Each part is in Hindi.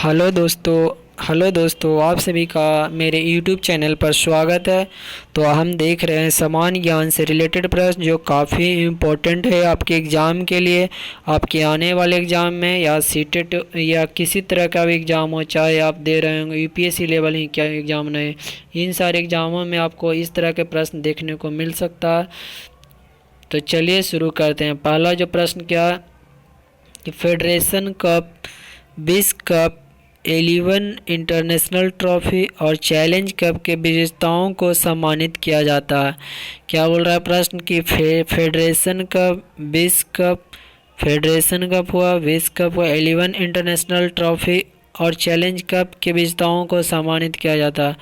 हेलो दोस्तों आप सभी का मेरे YouTube चैनल पर स्वागत है। तो हम देख रहे हैं समान ज्ञान से रिलेटेड प्रश्न जो काफ़ी इम्पोर्टेंट है आपके एग्ज़ाम के लिए। आपके आने वाले एग्ज़ाम में या सीटेट या किसी तरह का भी एग्ज़ाम हो, चाहे आप दे रहे होंगे यूपीएससी लेवल ही क्या एग्ज़ाम नहीं, इन सारे एग्ज़ामों में आपको इस तरह के प्रश्न देखने को मिल सकता है। तो चलिए शुरू करते हैं। पहला जो प्रश्न क्या है कि फेडरेशन कप, विश्व कप, 11 इंटरनेशनल ट्रॉफी और चैलेंज कप के विजेताओं को सम्मानित किया जाता है। क्या बोल रहा है प्रश्न कि फेडरेशन कप, विश्व कप, फेडरेशन कप हुआ, विश्व कप हुआ, 11 इंटरनेशनल ट्रॉफी और चैलेंज कप के विजेताओं को सम्मानित किया जाता है।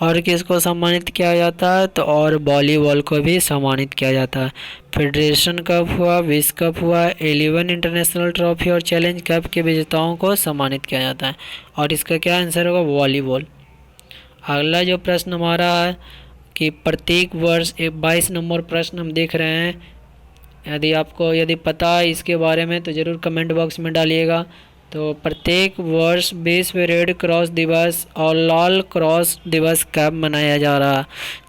और किसको सम्मानित किया जाता है तो और वॉलीबॉल को भी सम्मानित किया जाता है। फेडरेशन कप हुआ, विश्व कप हुआ, 11 इंटरनेशनल ट्रॉफी और चैलेंज कप के विजेताओं को सम्मानित किया जाता है। और इसका क्या आंसर होगा वॉलीबॉल। अगला जो प्रश्न हमारा है कि प्रत्येक वर्ष 22 नंबर प्रश्न हम देख रहे हैं। यदि पता है इसके बारे में तो ज़रूर कमेंट बॉक्स में डालिएगा। तो प्रत्येक वर्ष विश्व रेड क्रॉस दिवस और लाल क्रॉस दिवस कब मनाया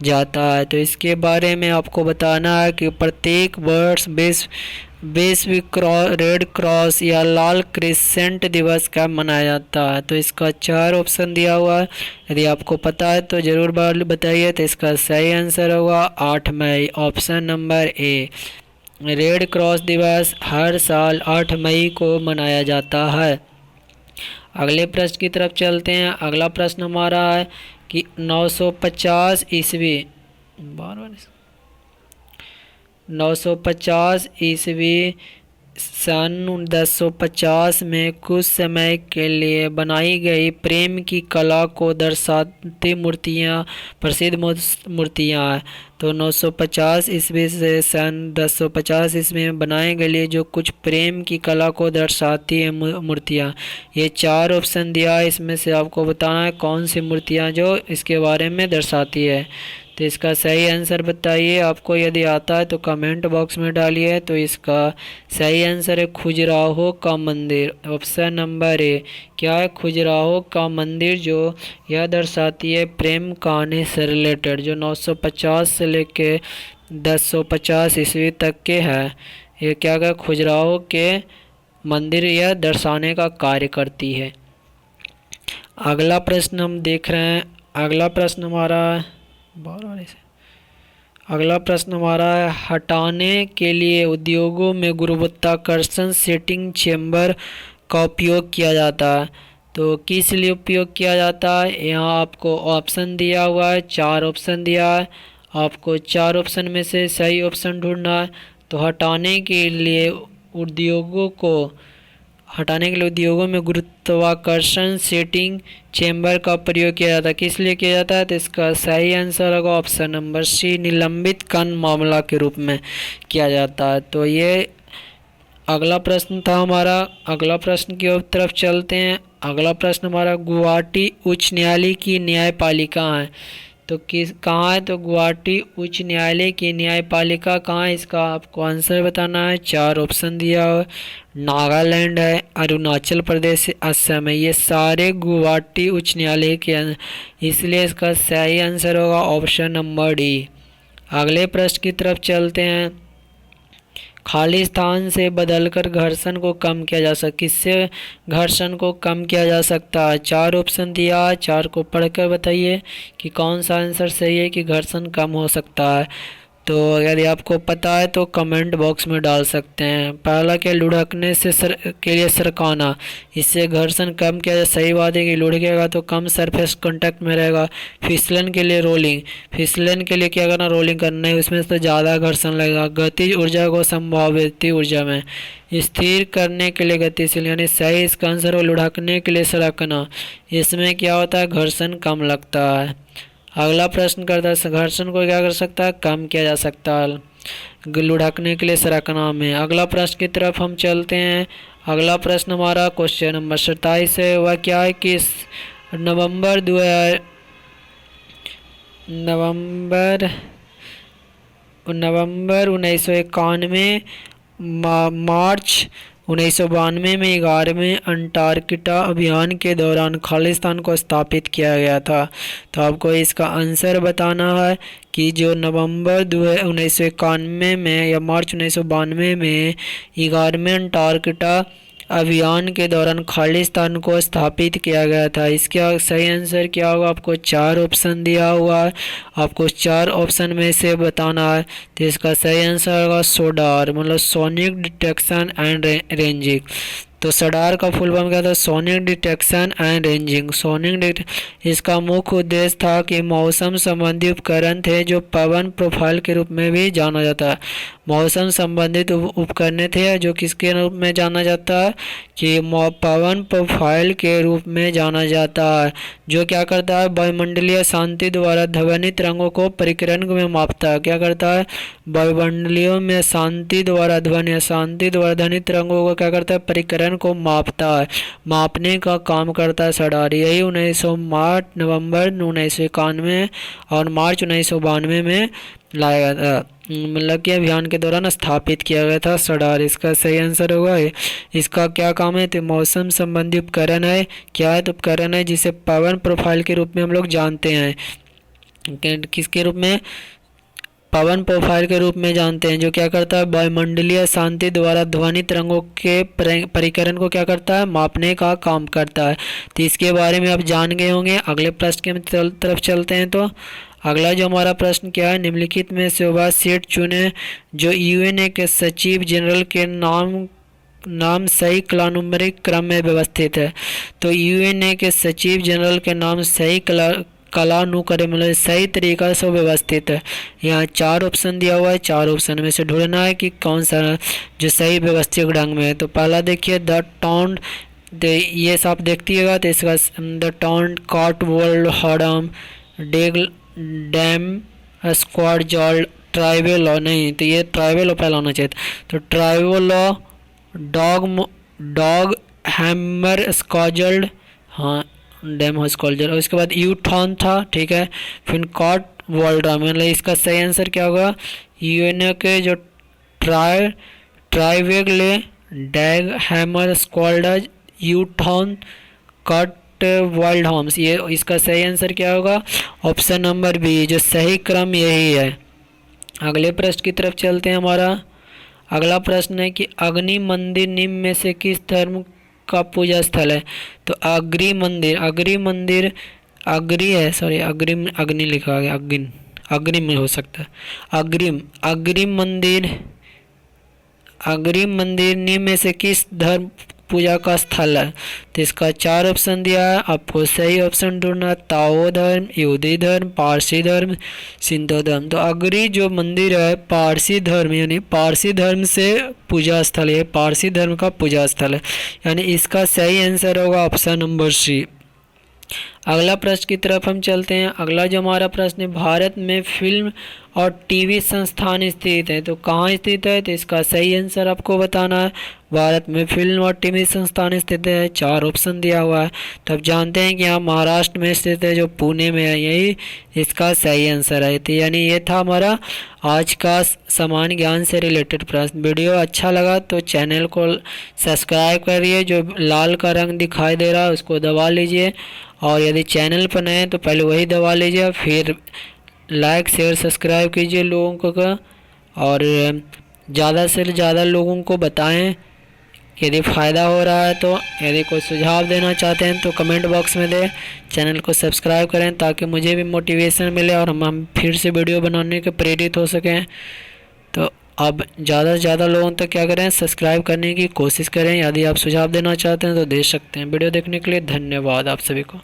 जाता है। तो इसके बारे में आपको बताना है कि प्रत्येक वर्ष विश्व रेड क्रॉस या लाल क्रिसेंट दिवस कब मनाया जाता है। तो इसका 4 ऑप्शन दिया हुआ है। यदि आपको पता है तो ज़रूर बताइए। तो इसका सही आंसर होगा 8 मई, option number A. Red cross दिवस हर साल 8 मई को मनाया जाता है। अगले प्रश्न की तरफ चलते हैं। अगला प्रश्न हमारा है कि 950 ईस्वी 950 ईस्वी सन 1950 में कुछ समय के लिए बनाई गई प्रेम की कला को दर्शाती मूर्तियाँ प्रसिद्ध मूर्तियाँ हैं। तो 950 ईस्वी से सन 1050 ईस्वी में बनाए गए जो कुछ प्रेम की कला को दर्शाती है मूर्तियाँ, ये 4 ऑप्शन दिया है। इसमें से आपको बताना है कौन सी मूर्तियाँ जो इसके बारे में दर्शाती है। तो इसका सही आंसर बताइए। आपको यदि आता है तो कमेंट बॉक्स में डालिए। तो इसका सही आंसर है खजुराहो का मंदिर, ऑप्शन नंबर ए। क्या है खजुराहो का मंदिर, जो यह दर्शाती है प्रेम कहानी से रिलेटेड, जो 950 से लेके 1050 ईस्वी तक के है। ये क्या है खजुराहो के मंदिर यह दर्शाने का कार्य करती है। अगला प्रश्न हम देख रहे हैं। अगला प्रश्न हमारा है हटाने के लिए उद्योगों में गुरुत्वाकर्षण सेटिंग चेंबर का उपयोग किया जाता है। तो किस लिए उपयोग किया जाता है, यहाँ आपको ऑप्शन दिया हुआ है, 4 ऑप्शन दिया है। आपको 4 ऑप्शन में से सही ऑप्शन ढूंढना है। तो हटाने के लिए उद्योगों में गुरुत्वाकर्षण सेटिंग चेंबर का प्रयोग किया जाता है। किस लिए किया जाता है तो इसका सही आंसर होगा ऑप्शन नंबर सी, निलंबित कण मामला के रूप में किया जाता है। तो ये अगला प्रश्न था हमारा। अगला प्रश्न की तरफ चलते हैं। अगला प्रश्न हमारा गुवाहाटी उच्च न्यायालय की न्यायपालिका है। तो कहाँ है तो गुवाहाटी उच्च न्यायालय की न्यायपालिका कहाँ है, इसका आपको आंसर बताना है। 4 ऑप्शन दिया हुआ, नागालैंड है, अरुणाचल प्रदेश है, असम है। ये सारे गुवाहाटी उच्च न्यायालय के इसलिए इसका सही आंसर होगा ऑप्शन नंबर डी। अगले प्रश्न की तरफ चलते हैं। खाली स्थान से बदलकर घर्षण को कम किया जा सकता, किससे घर्षण को कम किया जा सकता है। 4 ऑप्शन दिया है, 4 को पढ़कर बताइए कि कौन सा आंसर सही है कि घर्षण कम हो सकता है। तो यदि आपको पता है तो कमेंट बॉक्स में डाल सकते हैं। पहला क्या, लुढ़कने से के लिए सरकाना, इससे घर्षण कम किया जाए। सही बात है कि लुढ़केगा तो कम सरफेस कांटेक्ट में रहेगा। फिसलन के लिए रोलिंग, फिसलन के लिए क्या करना, रोलिंग करना है, उसमें तो ज़्यादा घर्षण लगेगा। गतिज ऊर्जा को संभावित ऊर्जा में स्थिर करने के लिए गतिशील, यानी सही इसका आंसर हो लुढ़कने के लिए सरकना, इसमें क्या होता है घर्षण कम लगता है। अगला प्रश्न करता है घर्षण को क्या कर सकता है, कम किया जा सकता है लुढ़कने के लिए सरकना में। अगला प्रश्न की तरफ हम चलते हैं। अगला प्रश्न हमारा क्वेश्चन नंबर 27 है। वह क्या है कि नवंबर 1991, मार्च 1992 में 11वें अंटार्कटिका अभियान के दौरान खालिस्तान को स्थापित किया गया था। तो आपको इसका आंसर बताना है कि जो नवंबर 1991 में या मार्च 1992 में 11वें अंटार्कटिका अभियान के दौरान खालिस्तान को स्थापित किया गया था। इसका सही आंसर क्या होगा? आपको 4 ऑप्शन दिया हुआ है, आपको 4 ऑप्शन में से बताना है। तो इसका सही आंसर होगा सोडार, मतलब सोनिक डिटेक्शन एंड रेंजिंग। तो सडार का फुल फॉर्म क्या था? Sonic detection and ranging. इसका मुख्य उद्देश्य था कि मौसम संबंधी उपकरण थे जो पवन प्रोफाइल के रूप में भी जाना जाता है। मौसम संबंधित उपकरण थे जो किसके रूप में जाना जाता है? कि पवन प्रोफाइल के रूप में जाना जाता है, जो क्या करता है? वायुमंडलीय शांति द्वारा ध्वनित रंगों को परिकरण में मापता है। क्या करता है? वायुमंडलीय में शांति द्वारा ध्वनित रंगों को क्या करता है? परिकरण को मापता है, मापने का काम करता है सडार। यही 19 नवंबर 1991 और मार्च 1992 में लाया गया था, मतलब कि अभियान के दौरान स्थापित किया गया था सडार। इसका सही आंसर होगा इसका क्या काम है? तो मौसम संबंधी उपकरण है। क्या है? तो उपकरण है जिसे पवन प्रोफाइल के रूप में हम लोग जानते हैं। किसके रूप में? पवन प्रोफाइल के रूप में जानते हैं, जो क्या करता है? वायुमंडलीय शांति द्वारा ध्वनित रंगों के परिकरण को क्या करता है? मापने का काम करता है। तो इसके बारे में आप जान गए होंगे। अगले प्रश्न की तरफ चलते हैं। तो अगला जो हमारा प्रश्न क्या है? निम्नलिखित में से वह सीट चुने जो यूएनए के सचिव जनरल के नाम सही कालानुक्रमिक क्रम में व्यवस्थित है। तो यूएनए के सचिव जनरल के नाम सही कालानुक्रम मतलब सही तरीका से व्यवस्थित है। यहाँ 4 ऑप्शन दिया हुआ है, 4 ऑप्शन में से ढूंढना है कि कौन सा जो सही व्यवस्थित ढंग में है। तो पहला देखिए द टॉन्ड, ये सब देखिएगा। तो इसका द टॉन्ड, कॉटवोल्ड, हॉडम, डेग डैम, स्क्वाड जॉल, ट्राइबल लॉ। नहीं, तो ये ट्राइबल लॉ पहला होना चाहिए। तो ट्राइबल लॉ, डॉग हैमर स्कॉजल्ड, हाँ डैम हॉस्कॉल्जर। और उसके बाद यूथॉन था, ठीक है। फिर कॉट वोल्ड्रा, मतलब इसका सही आंसर क्या होगा? यूएनए के जो ट्राइवेगले, डैग हैमर स्क्वाल्डज, यूथॉन, कॉट वाइल्ड होम्स, ये इसका सही आंसर क्या होगा? ऑप्शन नंबर बी, जो सही क्रम यही है। अगले प्रश्न की तरफ चलते हैं। हमारा अगला प्रश्न है कि अग्नि मंदिर निम्न में से किस धर्म का पूजा स्थल है? तो अग्नि मंदिर अग्नि लिखा गया, अग्नि में हो सकता है। अग्रिम मंदिर निम्न में से किस धर्म पूजा का स्थल है? तो इसका 4 ऑप्शन दिया है, आपको सही ऑप्शन ढूंढना। ताओ धर्म, यहूदी धर्म, पारसी धर्म, सिंधु धर्म। तो अग्रि जो मंदिर है पारसी धर्म, यानी पारसी धर्म से पूजा स्थल है, पारसी धर्म का पूजा स्थल है, यानी इसका सही आंसर होगा ऑप्शन नंबर सी। अगला प्रश्न की तरफ हम चलते हैं। अगला जो हमारा प्रश्न है, भारत में फिल्म और टीवी संस्थान स्थित है। तो कहाँ स्थित है? तो इसका सही आंसर आपको बताना है। भारत में फिल्म और टीवी संस्थान स्थित है, 4 ऑप्शन दिया हुआ है। तो आप जानते हैं कि यहाँ महाराष्ट्र में स्थित है, जो पुणे में है, यही इसका सही आंसर है। तो यानी ये था हमारा आज का सामान्य ज्ञान से रिलेटेड प्रश्न। वीडियो अच्छा लगा तो चैनल को सब्सक्राइब करिए, जो लाल का रंग दिखाई दे रहा है उसको दबा लीजिए, और यदि चैनल पर नए हैं तो पहले वही दबा लीजिए, फिर लाइक शेयर सब्सक्राइब कीजिए लोगों को, और ज़्यादा से ज़्यादा लोगों को बताएं यदि फ़ायदा हो रहा है। तो यदि कोई सुझाव देना चाहते हैं तो कमेंट बॉक्स में दें। चैनल को सब्सक्राइब करें ताकि मुझे भी मोटिवेशन मिले और हम फिर से वीडियो बनाने के प्रेरित हो सकें। तो अब ज़्यादा से ज़्यादा लोगों तक क्या करें, सब्सक्राइब करने की कोशिश करें। यदि आप सुझाव देना चाहते हैं तो दे सकते हैं। वीडियो देखने के लिए धन्यवाद आप सभी को।